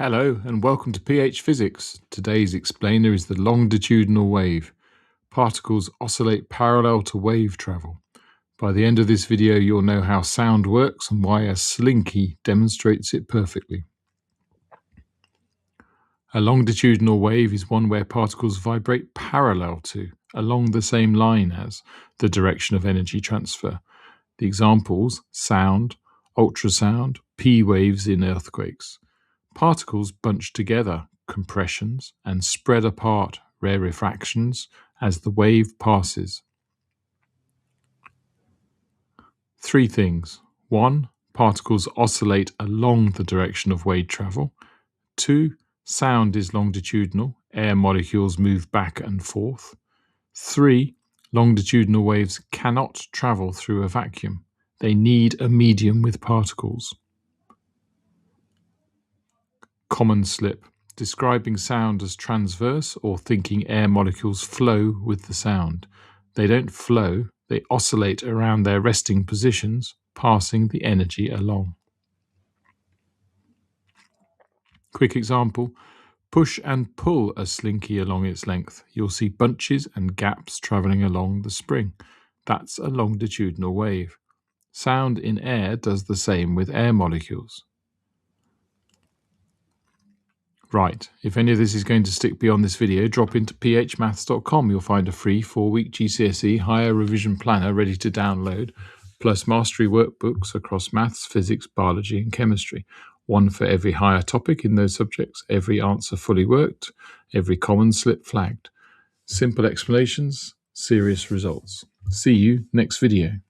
Hello and welcome to PH Physics. Today's explainer is the longitudinal wave. Particles oscillate parallel to wave travel. By the end of this video, you'll know how sound works and why a slinky demonstrates it perfectly. A longitudinal wave is one where particles vibrate parallel to, along the same line as, the direction of energy transfer. The examples: sound, ultrasound, P waves in earthquakes. Particles bunch together, compressions, and spread apart, rarefactions, as the wave passes. Three things. 1. Particles oscillate along the direction of wave travel. 2. Sound is longitudinal. Air molecules move back and forth. 3. Longitudinal waves cannot travel through a vacuum. They need a medium with particles. Common slip, describing sound as transverse or thinking air molecules flow with the sound. They don't flow, they oscillate around their resting positions, passing the energy along. Quick example: push and pull a slinky along its length. You'll see bunches and gaps travelling along the spring. That's a longitudinal wave. Sound in air does the same with air molecules. Right, if any of this is going to stick beyond this video, drop into phmaths.com. You'll find a free 4-week GCSE higher revision planner ready to download, plus mastery workbooks across maths, physics, biology and chemistry. One for every higher topic in those subjects, every answer fully worked, every common slip flagged. Simple explanations, serious results. See you next video.